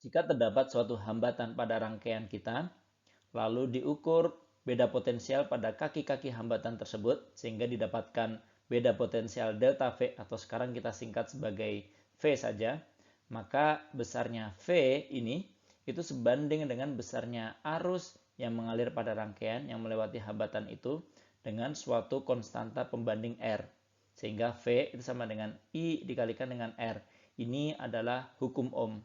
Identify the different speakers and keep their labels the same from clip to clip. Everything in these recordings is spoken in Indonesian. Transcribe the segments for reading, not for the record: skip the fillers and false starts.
Speaker 1: Jika terdapat suatu hambatan pada rangkaian kita, lalu diukur beda potensial pada kaki-kaki hambatan tersebut, sehingga didapatkan beda potensial delta V, atau sekarang kita singkat sebagai V saja, maka besarnya V ini itu sebanding dengan besarnya arus yang mengalir pada rangkaian yang melewati hambatan itu dengan suatu konstanta pembanding R. Sehingga V itu sama dengan I dikalikan dengan R. Ini adalah hukum Ohm.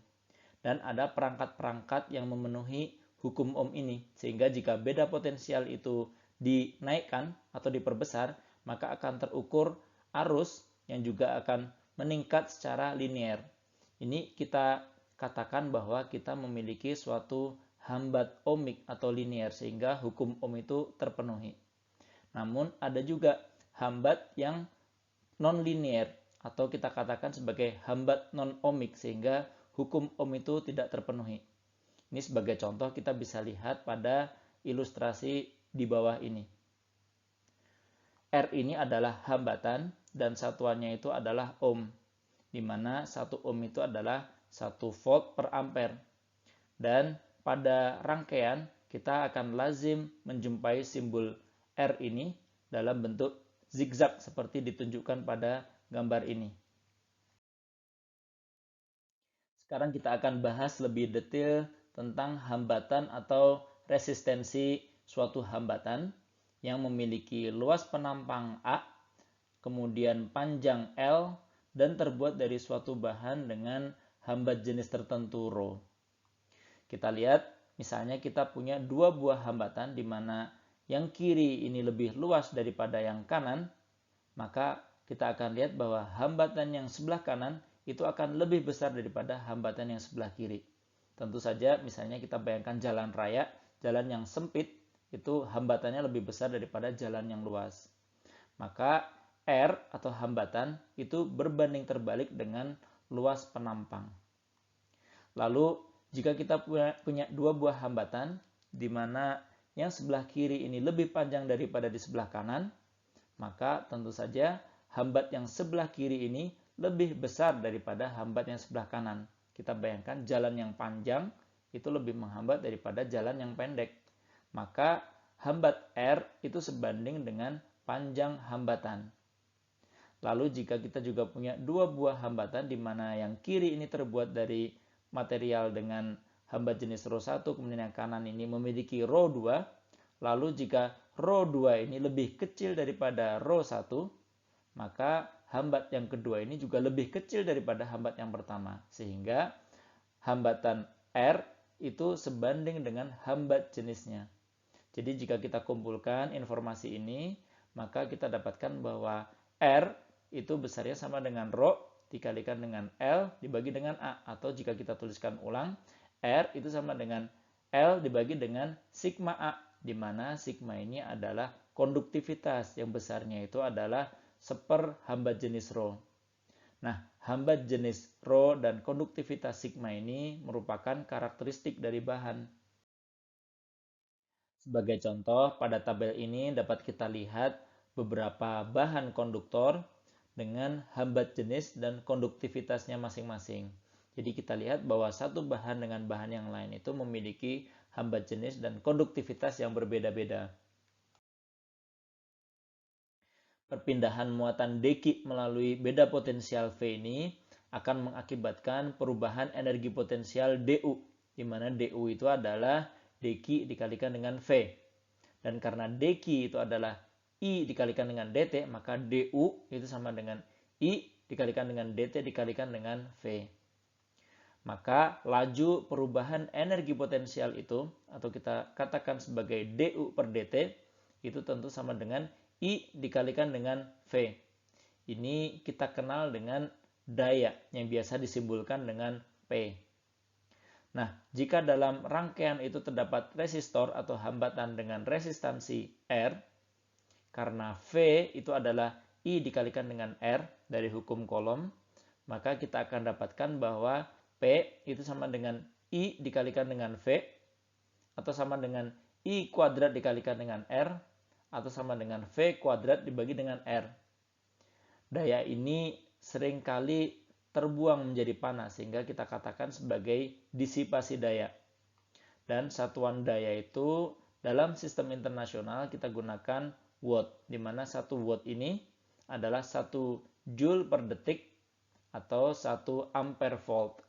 Speaker 1: Dan ada perangkat-perangkat yang memenuhi hukum Ohm ini. Sehingga jika beda potensial itu dinaikkan atau diperbesar, maka akan terukur arus yang juga akan meningkat secara linear. Ini kita katakan bahwa kita memiliki suatu hambat ohmik atau linear, sehingga hukum Ohm itu terpenuhi. Namun ada juga hambat yang non-linear, atau kita katakan sebagai hambat non-ohmik, sehingga hukum Ohm itu tidak terpenuhi. Ini sebagai contoh kita bisa lihat pada ilustrasi di bawah ini. R ini adalah hambatan dan satuannya itu adalah ohm, di mana 1 ohm itu adalah 1 volt per ampere. Dan pada rangkaian kita akan lazim menjumpai simbol R ini dalam bentuk zigzag seperti ditunjukkan pada gambar ini. Sekarang kita akan bahas lebih detail tentang hambatan atau resistensi suatu hambatan yang memiliki luas penampang A, kemudian panjang L, dan terbuat dari suatu bahan dengan hambat jenis tertentu ρ. Kita lihat, misalnya kita punya dua buah hambatan di mana yang kiri ini lebih luas daripada yang kanan, maka kita akan lihat bahwa hambatan yang sebelah kanan itu akan lebih besar daripada hambatan yang sebelah kiri. Tentu saja misalnya kita bayangkan jalan raya, jalan yang sempit itu hambatannya lebih besar daripada jalan yang luas. Maka R atau hambatan itu berbanding terbalik dengan luas penampang. Lalu jika kita punya dua buah hambatan di mana yang sebelah kiri ini lebih panjang daripada di sebelah kanan, maka tentu saja hambat yang sebelah kiri ini lebih besar daripada hambat yang sebelah kanan. Kita bayangkan jalan yang panjang itu lebih menghambat daripada jalan yang pendek. Maka hambat R itu sebanding dengan panjang hambatan. Lalu jika kita juga punya dua buah hambatan di mana yang kiri ini terbuat dari material dengan hambat jenis ρ1, kemudian yang kanan ini memiliki ρ2, lalu jika ρ2 ini lebih kecil daripada ρ1, maka hambat yang kedua ini juga lebih kecil daripada hambat yang pertama, sehingga hambatan R itu sebanding dengan hambat jenisnya. Jadi jika kita kumpulkan informasi ini, maka kita dapatkan bahwa R itu besarnya sama dengan ρ dikalikan dengan L dibagi dengan A, atau jika kita tuliskan ulang, R itu sama dengan L dibagi dengan sigma A, di mana sigma ini adalah konduktivitas yang besarnya itu adalah seper hambat jenis ρ. Nah, hambat jenis ρ dan konduktivitas sigma ini merupakan karakteristik dari bahan. Sebagai contoh, pada tabel ini dapat kita lihat beberapa bahan konduktor dengan hambat jenis dan konduktivitasnya masing-masing. Jadi kita lihat bahwa satu bahan dengan bahan yang lain itu memiliki hambat jenis dan konduktivitas yang berbeda-beda. Perpindahan muatan deki melalui beda potensial V ini akan mengakibatkan perubahan energi potensial DU, di mana DU itu adalah deki dikalikan dengan V. Dan karena deki itu adalah I dikalikan dengan dt, maka DU itu sama dengan I dikalikan dengan dt dikalikan dengan V. Maka laju perubahan energi potensial itu, atau kita katakan sebagai DU per dt, itu tentu sama dengan I dikalikan dengan V. Ini kita kenal dengan daya yang biasa disimbolkan dengan P. Nah, jika dalam rangkaian itu terdapat resistor atau hambatan dengan resistansi R, karena V itu adalah I dikalikan dengan R dari hukum Coulomb, maka kita akan dapatkan bahwa P itu sama dengan I dikalikan dengan V, atau sama dengan I kuadrat dikalikan dengan R, atau sama dengan V kuadrat dibagi dengan R. Daya ini seringkali terbuang menjadi panas, sehingga kita katakan sebagai disipasi daya. Dan satuan daya itu dalam sistem internasional kita gunakan watt, di mana 1 watt ini adalah 1 joule per detik atau 1 ampere volt.